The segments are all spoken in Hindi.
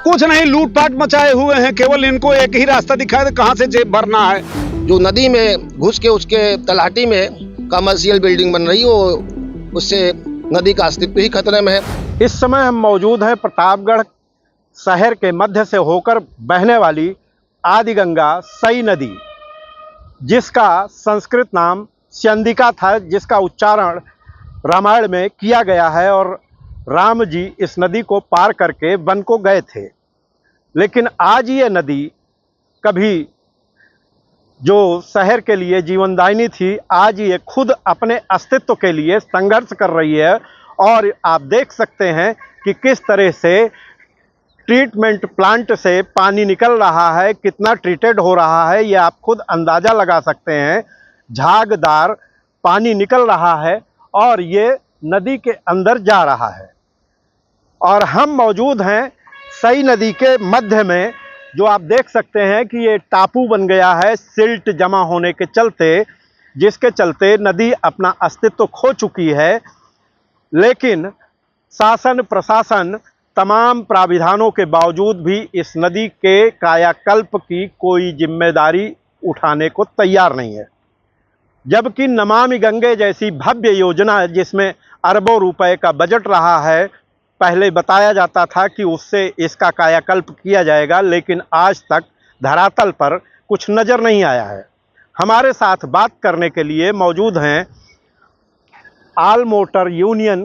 कुछ नहीं, लूटपाट मचाए हुए हैं। केवल इनको एक ही रास्ता दिखा है, कहां से जेब भरना है। जो नदी में घुस के उसके तलहटी में कमर्शियल बिल्डिंग बन रही है, उससे नदी का अस्तित्व ही खतरे में है। इस समय हम मौजूद हैं प्रतापगढ़ शहर के मध्य से होकर बहने वाली आदि गंगा सई नदी, जिसका संस्कृत नाम स्यंदिका था, जिसका उच्चारण रामायण में किया गया है और राम जी इस नदी को पार करके वन को गए थे। लेकिन आज ये नदी कभी जो शहर के लिए जीवनदायिनी थी, आज ये खुद अपने अस्तित्व के लिए संघर्ष कर रही है। और आप देख सकते हैं कि किस तरह से ट्रीटमेंट प्लांट से पानी निकल रहा है, कितना ट्रीटेड हो रहा है, ये आप खुद अंदाज़ा लगा सकते हैं। झागदार पानी निकल रहा है और ये नदी के अंदर जा रहा है। और हम मौजूद हैं सई नदी के मध्य में, जो आप देख सकते हैं कि ये टापू बन गया है सिल्ट जमा होने के चलते, जिसके चलते नदी अपना अस्तित्व खो चुकी है। लेकिन शासन प्रशासन तमाम प्राविधानों के बावजूद भी इस नदी के कायाकल्प की कोई जिम्मेदारी उठाने को तैयार नहीं है। जबकि नमामि गंगे जैसी भव्य योजना, जिसमें अरबों रुपए का बजट रहा है, पहले बताया जाता था कि उससे इसका कायाकल्प किया जाएगा, लेकिन आज तक धरातल पर कुछ नज़र नहीं आया है। हमारे साथ बात करने के लिए मौजूद हैं ऑल मोटर यूनियन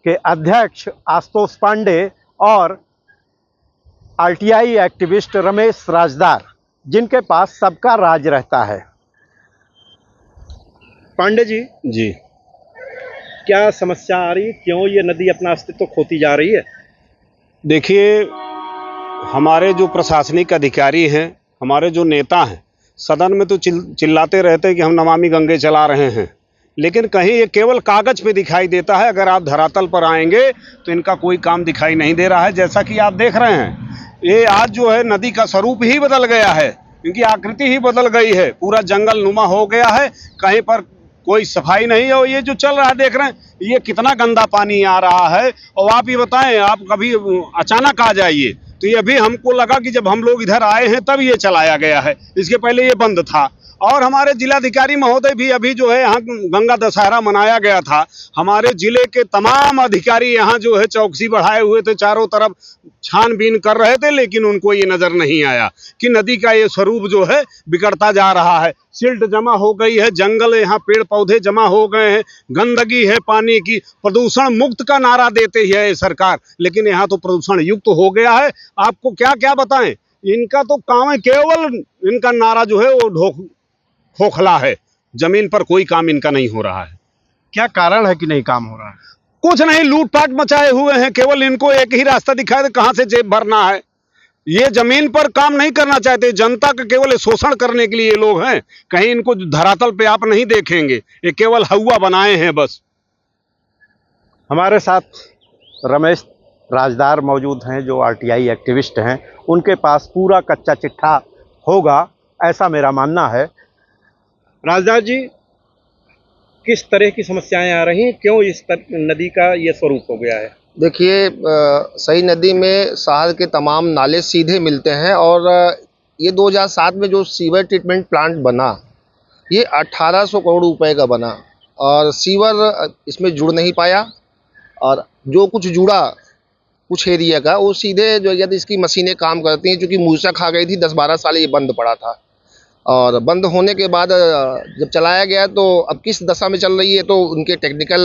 के अध्यक्ष आशुतोष पांडे और आरटीआई एक्टिविस्ट रमेश राजदार, जिनके पास सबका राज रहता है। पांडे जी, क्या समस्या आ रही है? क्यों ये नदी अपना अस्तित्व खोती जा रही है? देखिए, हमारे जो प्रशासनिक अधिकारी हैं, हमारे जो नेता हैं, सदन में तो चिल्लाते रहते हैं कि हम नमामि गंगे चला रहे हैं, लेकिन कहीं ये केवल कागज पे दिखाई देता है। अगर आप धरातल पर आएंगे तो इनका कोई काम दिखाई नहीं दे रहा है। जैसा कि आप देख रहे हैं, ये आज जो है नदी का स्वरूप ही बदल गया है, इनकी आकृति ही बदल गई है, पूरा जंगल नुमा हो गया है। कहीं पर कोई सफाई नहीं है। और ये जो चल रहा है, देख रहे हैं, ये कितना गंदा पानी आ रहा है। और आप ये बताएं, आप कभी अचानक आ जाइए तो ये अभी हमको लगा कि जब हम लोग इधर आए हैं तब ये चलाया गया है, इसके पहले ये बंद था। और हमारे जिलाधिकारी महोदय भी अभी जो है यहाँ गंगा दशहरा मनाया गया था, हमारे जिले के तमाम अधिकारी यहाँ जो है चौकसी बढ़ाए हुए थे, चारों तरफ छानबीन कर रहे थे, लेकिन उनको ये नजर नहीं आया कि नदी का ये स्वरूप जो है बिगड़ता जा रहा है। सिल्ट जमा हो गई है, जंगल, यहाँ पेड़ पौधे जमा हो गए हैं, गंदगी है पानी की। प्रदूषण मुक्त का नारा देते है सरकार, लेकिन यहाँ तो प्रदूषण युक्त हो गया है। आपको क्या क्या बताएं, इनका तो काम है, केवल इनका नारा जो है वो खोखला है। जमीन पर कोई काम इनका नहीं हो रहा है। क्या कारण है कि नहीं काम हो रहा है? कुछ नहीं, लूटपाट मचाए हुए हैं। केवल इनको एक ही रास्ता दिखा है, कहां से जेब भरना है। ये जमीन पर काम नहीं करना चाहते, जनता का केवल शोषण करने के लिए ये लोग हैं। कहीं इनको धरातल पे आप नहीं देखेंगे, ये केवल हवा बनाए हैं बस। हमारे साथ रमेश राजदार मौजूद हैं, जो आरटीआई एक्टिविस्ट हैं। उनके पास पूरा कच्चा चिट्ठा होगा, ऐसा मेरा मानना है। राजदार जी, किस तरह की समस्याएं आ रही हैं? क्यों इस नदी का ये स्वरूप हो गया है? देखिए, सई नदी में शहर के तमाम नाले सीधे मिलते हैं और ये 2007 में जो सीवर ट्रीटमेंट प्लांट बना, ये 1800 करोड़ रुपए का बना और सीवर इसमें जुड़ नहीं पाया। और जो कुछ जुड़ा कुछ एरिया का, वो सीधे जो यदि इसकी मशीनें काम करती हैं, चूँकि मूर्छा खा गई थी, 10-12 साल ये बंद पड़ा था। और बंद होने के बाद जब चलाया गया तो अब किस दशा में चल रही है तो उनके टेक्निकल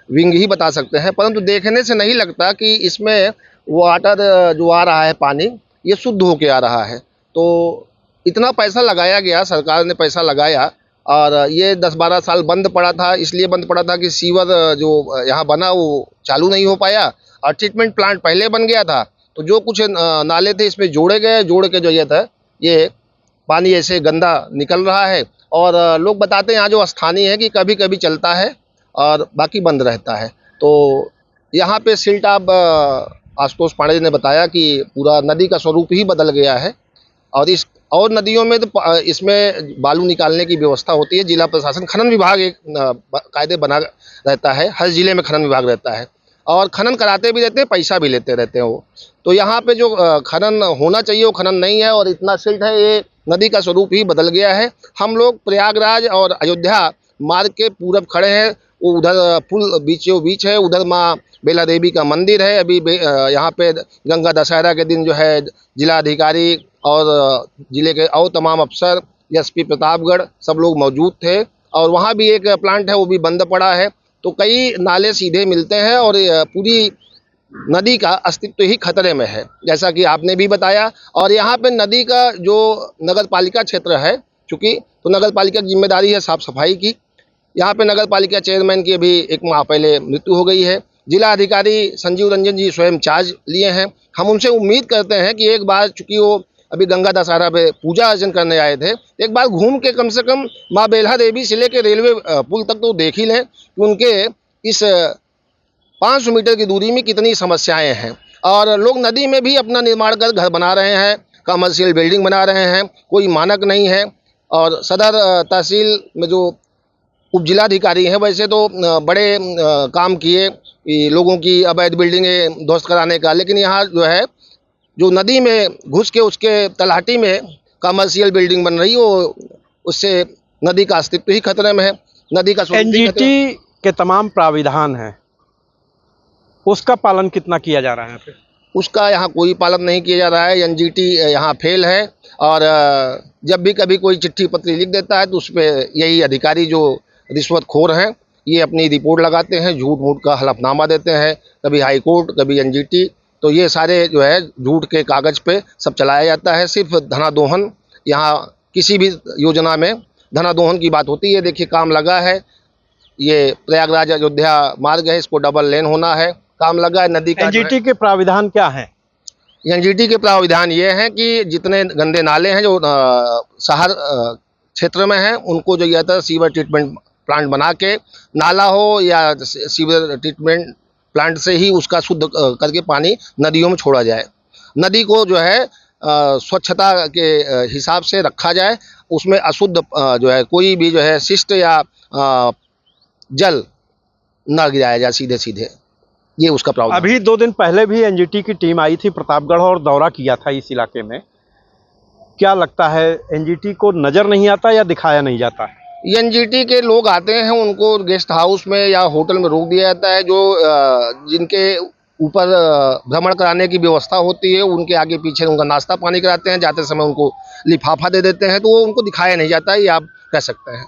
विंग ही बता सकते हैं, परंतु देखने से नहीं लगता कि इसमें वाटर जो आ रहा है, पानी, ये शुद्ध होके आ रहा है। तो इतना पैसा लगाया गया, सरकार ने पैसा लगाया और ये 10-12 साल बंद पड़ा था। इसलिए बंद पड़ा था कि सीवर जो यहाँ बना वो चालू नहीं हो पाया और ट्रीटमेंट प्लांट पहले बन गया था। तो जो कुछ नाले थे इसमें जोड़े गए, जोड़ के जो ये था, ये पानी ऐसे गंदा निकल रहा है। और लोग बताते हैं यहाँ जो स्थानीय है कि कभी कभी चलता है और बाकी बंद रहता है। तो यहाँ पे सिल्ट आशुतोष पांडे ने बताया कि पूरा नदी का स्वरूप ही बदल गया है। और नदियों में तो इसमें बालू निकालने की व्यवस्था होती है। जिला प्रशासन, खनन विभाग एक कायदे बना रहता है, हर जिले में खनन विभाग रहता है। और खनन कराते भी रहते हैं, पैसा भी लेते रहते हैं वो। तो यहाँ पे जो खनन होना चाहिए वो खनन नहीं है और इतना सिल्ट है, ये नदी का स्वरूप ही बदल गया है। हम लोग प्रयागराज और अयोध्या मार्ग के पूरब खड़े हैं, वो उधर पुल बीचों बीच है, उधर माँ बेला देवी का मंदिर है। अभी यहाँ पे गंगा दशहरा के दिन जो है जिलाधिकारी और जिले के और तमाम अफसर, एसपी प्रतापगढ़, सब लोग मौजूद थे और वहाँ भी एक प्लांट है वो भी बंद पड़ा है। तो कई नाले सीधे मिलते हैं और पूरी नदी का अस्तित्व ही खतरे में है, जैसा कि आपने भी बताया। और यहाँ पे नदी का जो नगर पालिका क्षेत्र है, चूँकि तो नगर पालिका की जिम्मेदारी है साफ सफाई की। यहाँ पे नगर पालिका चेयरमैन की अभी 1 माह पहले मृत्यु हो गई है। जिला अधिकारी संजीव रंजन जी स्वयं चार्ज लिए हैं। हम उनसे उम्मीद करते हैं कि एक बार, चूँकि वो अभी गंगा दशहरा पे पूजा अर्चन करने आए थे, एक बार घूम के कम से कम माँ बेल्हा देवी से लेकर रेलवे पुल तक तो देख ही लें कि उनके इस 500 मीटर की दूरी में कितनी समस्याएं हैं। और लोग नदी में भी अपना निर्माण कर घर बना रहे हैं, कमर्शियल बिल्डिंग बना रहे हैं, कोई मानक नहीं है। और सदर तहसील में जो उप जिलाधिकारी हैं वैसे तो बड़े काम किए लोगों की अवैध बिल्डिंगें ध्वस्त कराने का, लेकिन यहाँ जो है जो नदी में घुस के उसके तलहटी में कमर्शियल बिल्डिंग बन रही हो, उससे नदी का अस्तित्व ही खतरे में है। नदी का एनजीटी के तमाम प्राविधान हैं, उसका पालन कितना किया जा रहा है यहाँ पे? उसका यहाँ कोई पालन नहीं किया जा रहा है। एनजीटी यहाँ फेल है और जब भी कभी कोई चिट्ठी पत्री लिख देता है तो उस पर यही अधिकारी जो रिश्वतखोर हैं ये अपनी रिपोर्ट लगाते हैं, झूठ मूठ का हलफनामा देते हैं, कभी हाई कोर्ट कभी एनजीटी। तो ये सारे जो है झूठ के कागज़ पे सब चलाया जाता है। सिर्फ धनादोहन, यहाँ किसी भी योजना में धनादोहन की बात होती है। देखिए काम लगा है, ये प्रयागराज अयोध्या मार्ग है, इसको डबल लेन होना है, काम लगा है। नदी का एनजीटी के प्राविधान क्या हैं? एनजीटी के प्राविधान ये हैं कि जितने गंदे नाले हैं जो शहर क्षेत्र में हैं उनको जो या तो सीवर ट्रीटमेंट प्लांट बना के, नाला हो या सीवर ट्रीटमेंट प्लांट से ही उसका शुद्ध करके पानी नदियों में छोड़ा जाए। नदी को जो है स्वच्छता के हिसाब से रखा जाए, उसमें अशुद्ध जो है कोई भी जो है शिष्ट या जल न गिराया जाए सीधे सीधे, ये उसका प्रावधान। अभी 2 दिन पहले भी एनजीटी की टीम आई थी प्रतापगढ़ और दौरा किया था इस इलाके में। क्या लगता है, एनजीटी को नज़र नहीं आता या दिखाया नहीं जाता है? एनजीटी के लोग आते हैं, उनको गेस्ट हाउस में या होटल में रोक दिया जाता है। जो जिनके ऊपर भ्रमण कराने की व्यवस्था होती है उनके आगे पीछे उनका नाश्ता पानी कराते हैं, जाते समय उनको लिफाफा दे देते हैं, तो वो उनको दिखाया नहीं जाता है, ये आप कह सकते हैं।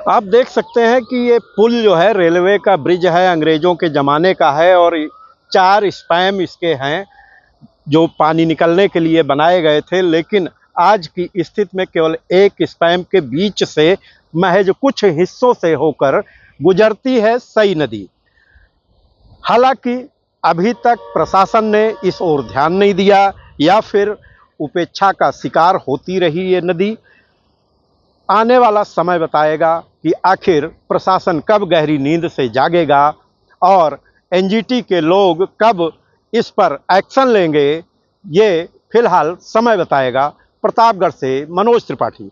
आप देख सकते हैं कि ये पुल जो है रेलवे का ब्रिज है, अंग्रेज़ों के ज़माने का है और 4 स्पैम इसके हैं जो पानी निकलने के लिए बनाए गए थे। लेकिन आज की स्थिति में केवल एक स्पैम के बीच से महज कुछ हिस्सों से होकर गुजरती है सई नदी। हालांकि अभी तक प्रशासन ने इस ओर ध्यान नहीं दिया या फिर उपेक्षा का शिकार होती रही ये नदी। आने वाला समय बताएगा कि आखिर प्रशासन कब गहरी नींद से जागेगा और एनजीटी के लोग कब इस पर एक्शन लेंगे, ये फिलहाल समय बताएगा। प्रतापगढ़ से मनोज त्रिपाठी।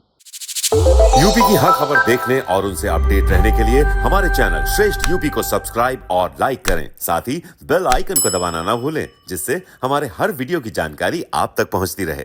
यूपी की हर खबर देखने और उनसे अपडेट रहने के लिए हमारे चैनल श्रेष्ठ यूपी को सब्सक्राइब और लाइक करें। साथ ही बेल आइकन को दबाना ना भूलें, जिससे हमारे हर वीडियो की जानकारी आप तक पहुंचती रहे।